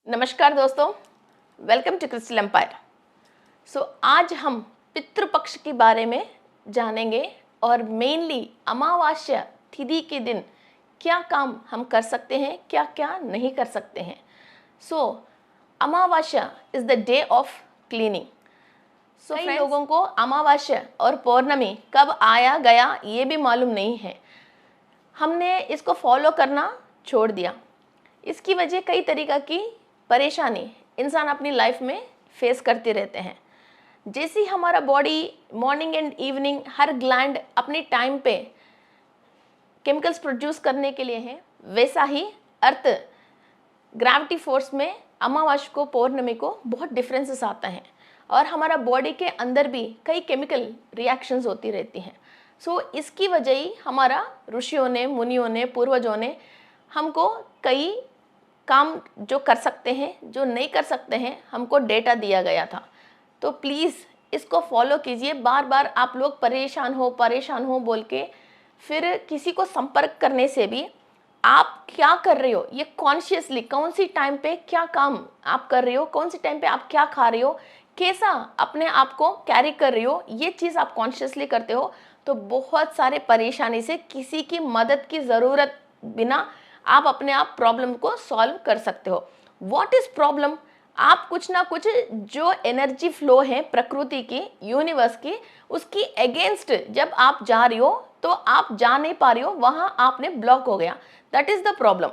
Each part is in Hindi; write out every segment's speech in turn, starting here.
नमस्कार दोस्तों, वेलकम टू क्रिस्टल एम्पायर। आज हम पितृपक्ष के बारे में जानेंगे और मेनली अमावस्या तिथि के दिन क्या काम हम कर सकते हैं, क्या क्या नहीं कर सकते हैं। अमावस्या is the day of cleaning. कई लोगों को अमावस्या और पौर्णमी कब आया गया ये भी मालूम नहीं है। हमने इसको फॉलो करना छोड़ दिया। इसकी वजह कई तरीक़ा की परेशानी इंसान अपनी लाइफ में फेस करते रहते हैं। जैसे हमारा body morning and evening her gland अपने टाइम पे केमिकल्स प्रोड्यूस करने के लिए है, वैसा ही अर्थ ग्रेविटी फोर्स में अमावस्या को पौर्णमी को बहुत डिफरेंसेस आता है और हमारा बॉडी के अंदर भी कई केमिकल रिएक्शंस होती रहती हैं। इसकी वजह ही हमारा ऋषियों ने, मुनियों ने, पूर्वजों ने हमको कई काम जो कर सकते हैं, जो नहीं कर सकते हैं, हमको डेटा दिया गया था। तो प्लीज़ इसको फॉलो कीजिए। बार बार आप लोग परेशान हो बोल के फिर किसी को संपर्क करने से भी आप क्या कर रहे हो, ये कॉन्शियसली कौन सी टाइम पे क्या काम आप कर रहे हो, कौन सी टाइम पे आप क्या खा रहे हो, कैसा अपने आप को कैरी कर रहे हो, ये चीज़ आप कॉन्शियसली करते हो तो बहुत सारे परेशानी से किसी की मदद की ज़रूरत बिना आप अपने आप प्रॉब्लम को सॉल्व कर सकते हो। What is problem? आप कुछ ना कुछ जो एनर्जी फ्लो है प्रकृति की, यूनिवर्स की, उसकी अगेंस्ट जब आप जा रही हो तो आप जा नहीं पा रही हो, वहाँ आपने ब्लॉक हो गया। That is the problem.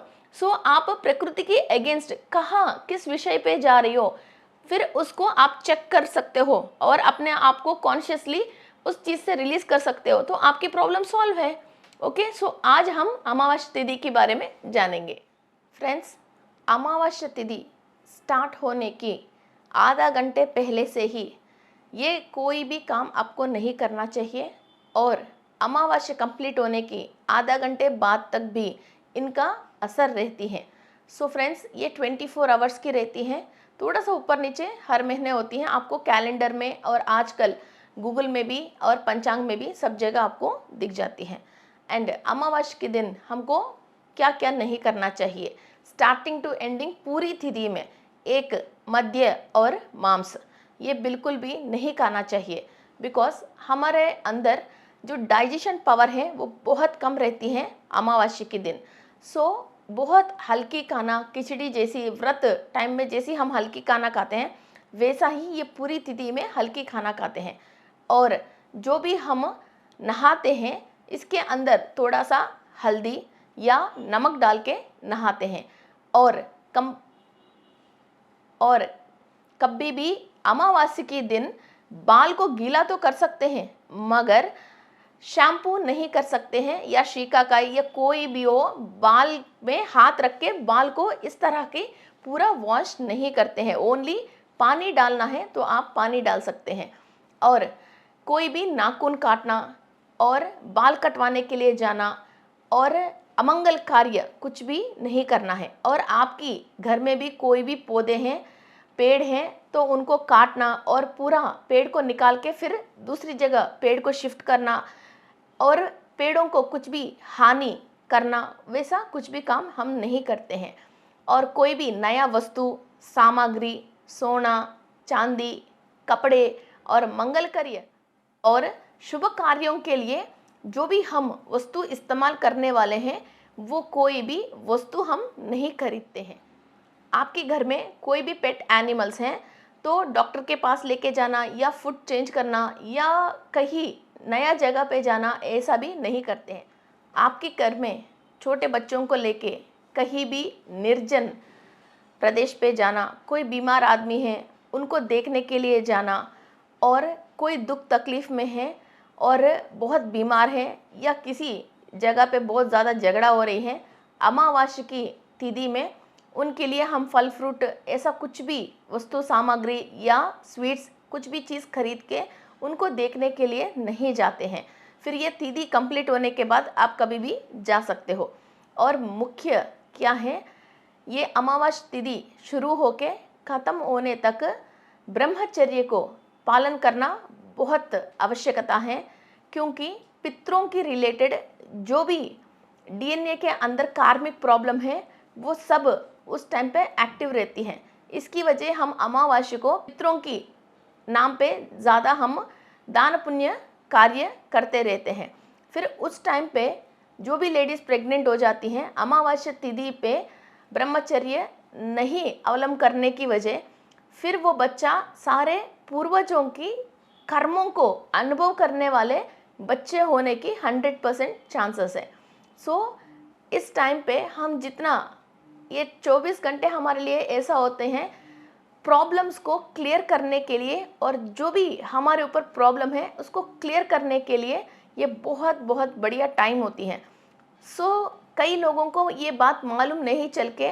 आप प्रकृति की अगेंस्ट कहाँ किस विषय पे जा रही हो, फिर उसको आप चेक कर सकते हो और अपने आप को कॉन्शियसली उस चीज़ से रिलीज़ कर सकते हो तो आपकी प्रॉब्लम सॉल्व है। ओके, आज हम अमावस्या तिथि के बारे में जानेंगे। फ्रेंड्स, अमावस्या तिथि स्टार्ट होने की आधा घंटे पहले से ही ये कोई भी काम आपको नहीं करना चाहिए और अमावस्या कंप्लीट होने की आधा घंटे बाद तक भी इनका असर रहती है। फ्रेंड्स, ये 24 आवर्स की रहती हैं, थोड़ा सा ऊपर नीचे हर महीने होती हैं। आपको कैलेंडर में और आजकल गूगल में भी और पंचांग में भी सब जगह आपको दिख जाती हैं। एंड अमावस्या के दिन हमको क्या क्या नहीं करना चाहिए, स्टार्टिंग टू एंडिंग पूरी तिथि में एक मध्य और मांस ये बिल्कुल भी नहीं खाना चाहिए। बिकॉज हमारे अंदर जो डाइजेशन पावर है वो बहुत कम रहती है अमावस्या के दिन। बहुत हल्की खाना, खिचड़ी जैसी व्रत टाइम में जैसी हम हल्की खाना खाते हैं वैसा ही ये पूरी तिथि में हल्की खाना खाते हैं। और जो भी हम नहाते हैं इसके अंदर थोड़ा सा हल्दी या नमक डाल के नहाते हैं। और कभी भी अमावस्या के दिन बाल को गीला तो कर सकते हैं मगर शैम्पू नहीं कर सकते हैं या शिकाकाई या कोई भी हो, बाल में हाथ रख के बाल को इस तरह के पूरा वॉश नहीं करते हैं। ओनली पानी डालना है तो आप पानी डाल सकते हैं। और कोई भी नाखून काटना और बाल कटवाने के लिए जाना और अमंगल कार्य कुछ भी नहीं करना है। और आपकी घर में भी कोई भी पौधे हैं, पेड़ हैं तो उनको काटना और पूरा पेड़ को निकाल के फिर दूसरी जगह पेड़ को शिफ्ट करना और पेड़ों को कुछ भी हानि करना, वैसा कुछ भी काम हम नहीं करते हैं। और कोई भी नया वस्तु, सामग्री, सोना, चांदी, कपड़े और मंगल कार्य और शुभ कार्यों के लिए जो भी हम वस्तु इस्तेमाल करने वाले हैं वो कोई भी वस्तु हम नहीं खरीदते हैं। आपके घर में कोई भी पेट एनिमल्स हैं तो डॉक्टर के पास लेके जाना या फूड चेंज करना या कहीं नया जगह पे जाना ऐसा भी नहीं करते हैं। आपके घर में छोटे बच्चों को लेके कहीं भी निर्जन प्रदेश पे जाना, कोई बीमार आदमी है उनको देखने के लिए जाना और कोई दुख तकलीफ़ में है और बहुत बीमार है या किसी जगह पे बहुत ज़्यादा झगड़ा हो रही है, अमावस्या की तिथि में उनके लिए हम फल फ्रूट ऐसा कुछ भी वस्तु सामग्री या स्वीट्स कुछ भी चीज़ खरीद के उनको देखने के लिए नहीं जाते हैं। फिर ये तिथि कंप्लीट होने के बाद आप कभी भी जा सकते हो। और मुख्य क्या है, ये अमावस्या तिथि शुरू होके ख़त्म होने तक ब्रह्मचर्य को पालन करना बहुत आवश्यकता है। क्योंकि पितरों की रिलेटेड जो भी डीएनए के अंदर कार्मिक प्रॉब्लम है वो सब उस टाइम पे एक्टिव रहती हैं। इसकी वजह हम अमावास्या को पितरों की नाम पे ज़्यादा हम दान पुण्य कार्य करते रहते हैं। फिर उस टाइम पे जो भी लेडीज़ प्रेग्नेंट हो जाती हैं, अमावस्या तिथि पे ब्रह्मचर्य नहीं अवलंब करने की वजह फिर वो बच्चा सारे पूर्वजों की कर्मों को अनुभव करने वाले बच्चे होने की 100% चांसेस है। सो इस टाइम पे हम जितना ये 24 घंटे हमारे लिए ऐसा होते हैं प्रॉब्लम्स को क्लियर करने के लिए, और जो भी हमारे ऊपर प्रॉब्लम है उसको क्लियर करने के लिए ये बहुत बहुत बढ़िया टाइम होती है। कई लोगों को ये बात मालूम नहीं चल के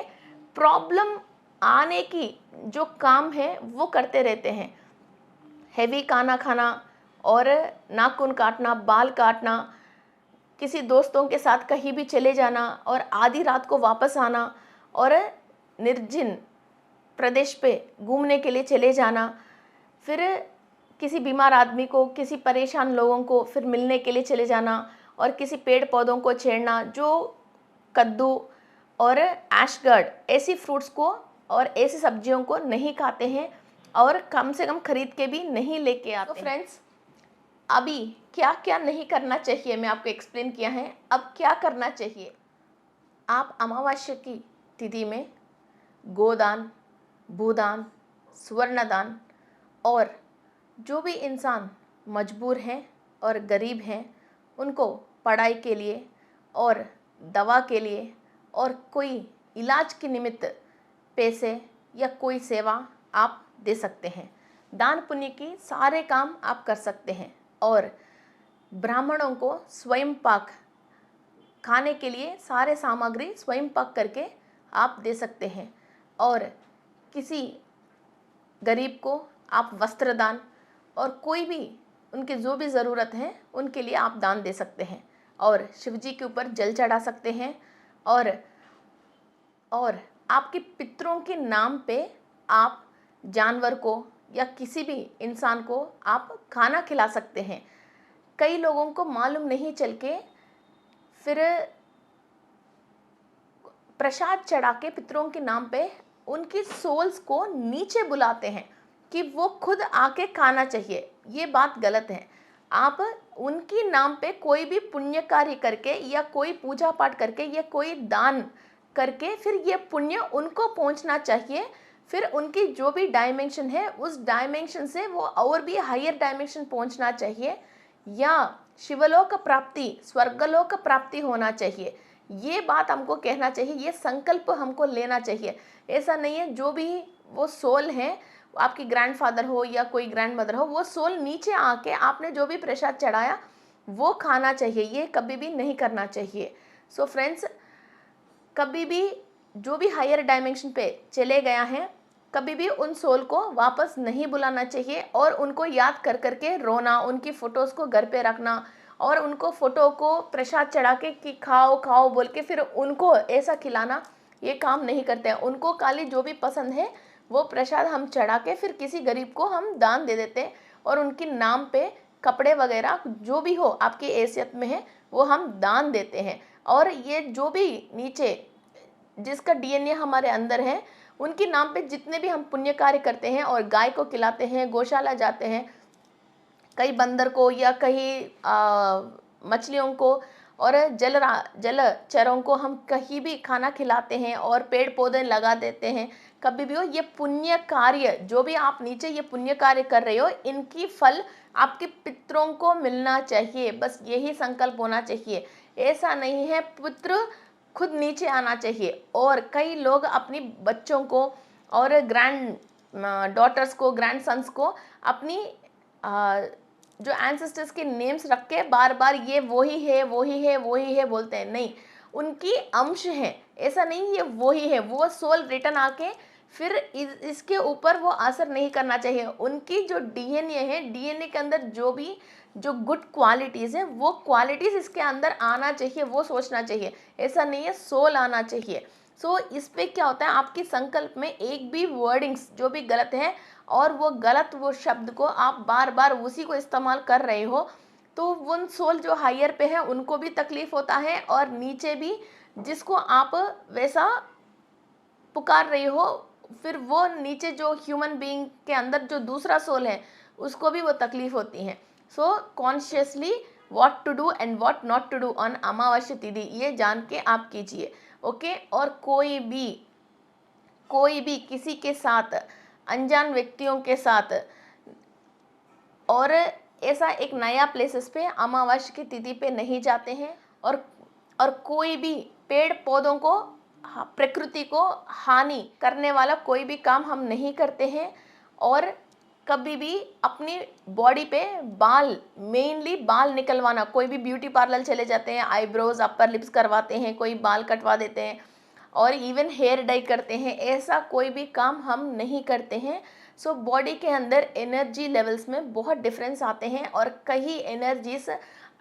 प्रॉब्लम आने की जो काम है वो करते रहते हैं। हैवी खाना खाना और नाखून काटना, बाल काटना, किसी दोस्तों के साथ कहीं भी चले जाना और आधी रात को वापस आना और निर्जन प्रदेश पे घूमने के लिए चले जाना, फिर किसी बीमार आदमी को, किसी परेशान लोगों को फिर मिलने के लिए चले जाना, और किसी पेड़ पौधों को छेड़ना जो कद्दू और एशगर्ड ऐसी फ्रूट्स को और ऐसी सब्जियों को नहीं खाते हैं और कम से कम खरीद के भी नहीं लेके आते। तो फ्रेंड्स, अभी क्या क्या नहीं करना चाहिए मैं आपको एक्सप्लेन किया है। अब क्या करना चाहिए? आप अमावस्या की तिथि में गोदान, भूदान, स्वर्णदान, और जो भी इंसान मजबूर हैं और गरीब हैं उनको पढ़ाई के लिए और दवा के लिए और कोई इलाज के निमित्त पैसे या कोई सेवा आप दे सकते हैं। दान पुण्य की सारे काम आप कर सकते हैं, और ब्राह्मणों को स्वयं पाक खाने के लिए सारे सामग्री स्वयं पाक करके आप दे सकते हैं, और किसी गरीब को आप वस्त्र दान और कोई भी उनकी जो भी ज़रूरत है उनके लिए आप दान दे सकते हैं, और शिव जी के ऊपर जल चढ़ा सकते हैं, और आपके पितरों के नाम पे आप जानवर को या किसी भी इंसान को आप खाना खिला सकते हैं। कई लोगों को मालूम नहीं चल के फिर प्रसाद चढ़ा के पितरों के नाम पे उनकी सोल्स को नीचे बुलाते हैं कि वो खुद आके खाना चाहिए। ये बात गलत है। आप उनकी नाम पे कोई भी पुण्य कार्य करके या कोई पूजा पाठ करके या कोई दान करके फिर ये पुण्य उनको पहुंचना चाहिए। फिर उनकी जो भी डायमेंशन है उस डायमेंशन से वो और भी हायर डायमेंशन पहुंचना चाहिए, या शिवलोक प्राप्ति, स्वर्गलोक प्राप्ति होना चाहिए। ये बात हमको कहना चाहिए, ये संकल्प हमको लेना चाहिए। ऐसा नहीं है जो भी वो सोल है, आपकी ग्रैंडफादर हो या कोई ग्रैंडमदर हो, वो सोल नीचे आके आपने जो भी प्रसाद चढ़ाया वो खाना चाहिए। ये कभी भी नहीं करना चाहिए। सो फ्रेंड्स, कभी भी जो भी हायर डायमेंशन पे चले गया है कभी भी उन सोल को वापस नहीं बुलाना चाहिए, और उनको याद कर करके रोना, उनकी फ़ोटोज़ को घर पे रखना और उनको फ़ोटो को प्रसाद चढ़ा के कि खाओ खाओ बोल के फिर उनको ऐसा खिलाना, ये काम नहीं करते हैं। उनको खाली जो भी पसंद है वो प्रसाद हम चढ़ा के फिर किसी गरीब को हम दान दे देते हैं, और उनके नाम पे कपड़े वगैरह जो भी हो आपकी हैसियत में है वो हम दान देते हैं। और ये जो भी नीचे जिसका डीएनए हमारे अंदर है उनके नाम पे जितने भी हम पुण्य कार्य करते हैं, और गाय को खिलाते हैं, गौशाला जाते हैं, कई बंदर को या कहीं मछलियों को और जलचरों को हम कहीं भी खाना खिलाते हैं और पेड़ पौधे लगा देते हैं, कभी भी हो ये पुण्य कार्य जो भी आप नीचे ये पुण्य कार्य कर रहे हो इनकी फल आपके पितरों को मिलना चाहिए। बस यही संकल्प होना चाहिए। ऐसा नहीं है पितृ खुद नीचे आना चाहिए। और कई लोग अपनी बच्चों को और ग्रैंड डॉटर्स को, ग्रैंड सन्स को अपनी जो एंसेस्टर्स के नेम्स रख के बार बार ये वही है वही है वही है बोलते हैं। नहीं, उनकी अंश है, ऐसा नहीं ये वही है। वो सोल रिटर्न आके फिर इसके ऊपर वो असर नहीं करना चाहिए। उनकी जो डीएनए है, डीएनए के अंदर जो गुड क्वालिटीज़ हैं वो क्वालिटीज़ इसके अंदर आना चाहिए, वो सोचना चाहिए। ऐसा नहीं है सोल आना चाहिए। सो इस पे क्या होता है, आपकी संकल्प में एक भी वर्डिंग्स जो भी गलत है और वो शब्द को आप बार बार उसी को इस्तेमाल कर रहे हो, तो उन सोल जो हायर पे है उनको भी तकलीफ होता है, और नीचे भी जिसको आप वैसा पुकार रही हो, फिर वो नीचे जो ह्यूमन बीइंग के अंदर जो दूसरा सोल है उसको भी वो तकलीफ होती है। So consciously what to do and what not to do on amavasya tithi ये जान के आप कीजिए। ओके, और कोई भी किसी के साथ, अनजान व्यक्तियों के साथ, और ऐसा एक नया प्लेसेस पे अमावस्या की तिथि पे नहीं जाते हैं। और कोई भी पेड़ पौधों को, प्रकृति को हानि करने वाला कोई भी काम हम नहीं करते हैं। और कभी भी अपनी बॉडी पे बाल, मेनली बाल निकलवाना, कोई भी ब्यूटी पार्लर चले जाते हैं, आईब्रोज अपर लिप्स करवाते हैं, कोई बाल कटवा देते हैं और इवन हेयर डाई करते हैं, ऐसा कोई भी काम हम नहीं करते हैं। सो बॉडी के अंदर एनर्जी लेवल्स में बहुत डिफरेंस आते हैं और कई एनर्जीज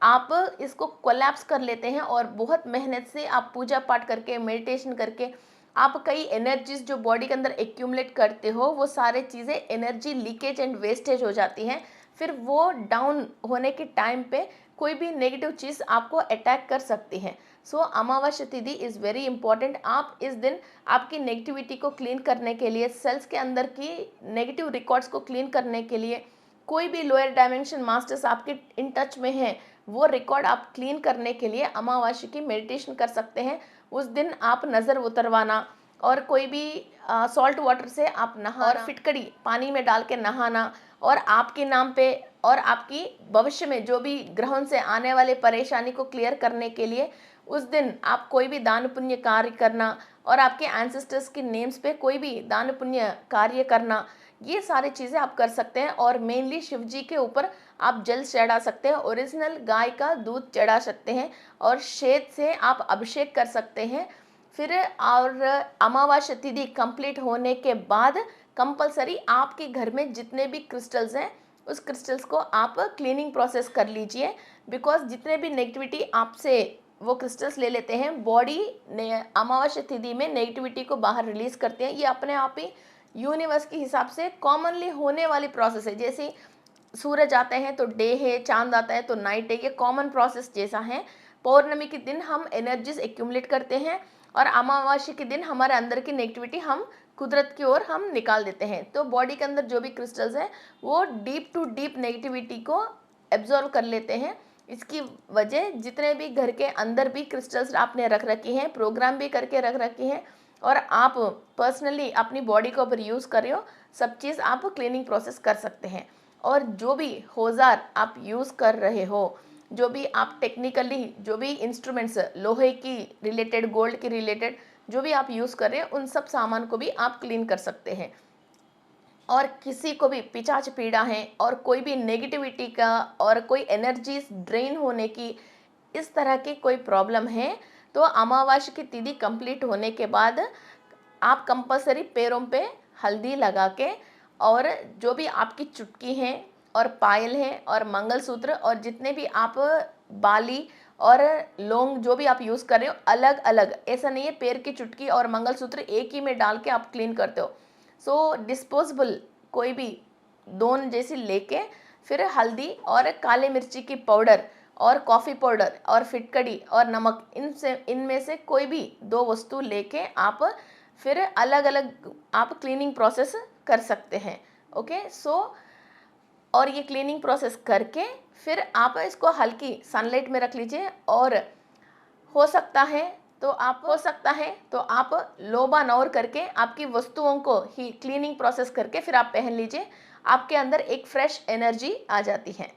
आप इसको कोलैप्स कर लेते हैं और बहुत मेहनत से आप पूजा पाठ करके, मेडिटेशन करके आप कई एनर्जीज जो बॉडी के अंदर एक्यूमुलेट करते हो, वो सारे चीज़ें एनर्जी लीकेज एंड वेस्टेज हो जाती हैं। फिर वो डाउन होने के टाइम पे कोई भी नेगेटिव चीज़ आपको अटैक कर सकती है। सो अमावस्या तिथि इज़ वेरी इंपॉर्टेंट। आप इस दिन आपकी नेगेटिविटी को क्लीन करने के लिए, सेल्स के अंदर की नेगेटिव रिकॉर्ड्स को क्लीन करने के लिए, कोई भी लोअर डायमेंशन मास्टर्स आपके इन टच में हैं, वो रिकॉर्ड आप क्लीन करने के लिए अमावस्या की मेडिटेशन कर सकते हैं। उस दिन आप नज़र उतरवाना और कोई भी सॉल्ट वाटर से आप नहा, और फिटकड़ी पानी में डाल के नहाना, और आपके नाम पे और आपकी भविष्य में जो भी ग्रहों से आने वाले परेशानी को क्लियर करने के लिए उस दिन आप कोई भी दान पुण्य कार्य करना और आपके एंसेस्टर्स की नेम्स पे कोई भी दान पुण्य कार्य करना, ये सारी चीज़ें आप कर सकते हैं। और मेनली शिव जी के ऊपर आप जल चढ़ा सकते हैं, ओरिजिनल गाय का दूध चढ़ा सकते हैं और शहद से आप अभिषेक कर सकते हैं। फिर और अमावस्या तिथि कंप्लीट होने के बाद कंपलसरी आपके घर में जितने भी क्रिस्टल्स हैं उस क्रिस्टल्स को आप क्लीनिंग प्रोसेस कर लीजिए। बिकॉज जितने भी नेगेटिविटी आपसे वो क्रिस्टल्स ले लेते हैं, बॉडी ने अमावस्या तिथि में नेगेटिविटी को बाहर रिलीज करते हैं। ये अपने आप ही यूनिवर्स के हिसाब से कॉमनली होने वाली प्रोसेस है। जैसे सूरज आते हैं तो डे है, चांद आता है तो नाइट है, ये कॉमन प्रोसेस जैसा है। पौर्णमी के दिन हम एनर्जीज एक्यूमुलेट करते हैं और अमावस्या के दिन हमारे अंदर की नेगेटिविटी हम कुदरत की ओर हम निकाल देते हैं। तो बॉडी के अंदर जो भी क्रिस्टल्स हैं वो डीप टू डीप नेगेटिविटी को एब्जॉर्व कर लेते हैं। इसकी वजह जितने भी घर के अंदर भी क्रिस्टल्स आपने रख रखी हैं, प्रोग्राम भी करके रख रखी हैं और आप पर्सनली अपनी बॉडी के ऊपर यूज़ कर रहे हो, सब चीज़ आप क्लीनिंग प्रोसेस कर सकते हैं। और जो भी औजार आप यूज़ कर रहे हो, जो भी आप टेक्निकली जो भी इंस्ट्रूमेंट्स लोहे की रिलेटेड, गोल्ड की रिलेटेड जो भी आप यूज़ कर रहे हैं, उन सब सामान को भी आप क्लीन कर सकते हैं। और किसी को भी पिशाच पीड़ा है और कोई भी नेगेटिविटी का और कोई एनर्जीज ड्रेन होने की इस तरह की कोई प्रॉब्लम है, तो अमावस्या की तिथि कंप्लीट होने के बाद आप कंपलसरी पैरों पे हल्दी लगा के, और जो भी आपकी चुटकी हैं और पायल हैं और मंगलसूत्र और जितने भी आप बाली और लौंग जो भी आप यूज़ कर रहे हो, अलग अलग, ऐसा नहीं है पैर की चुटकी और मंगलसूत्र एक ही में डाल के आप क्लीन करते हो। सो डिस्पोजेबल कोई भी दोन जैसी लेके, फिर हल्दी और काले मिर्ची की पाउडर और कॉफ़ी पाउडर और फिटकड़ी और नमक, इनमें से कोई भी दो वस्तु लेके आप फिर अलग अलग आप क्लीनिंग प्रोसेस कर सकते हैं। ओके, सो और ये क्लीनिंग प्रोसेस करके फिर आप इसको हल्की सनलाइट में रख लीजिए। और हो सकता है तो आप लोबा नौर करके आपकी वस्तुओं को ही क्लीनिंग प्रोसेस करके फिर आप पहन लीजिए। आपके अंदर एक फ्रेश एनर्जी आ जाती है।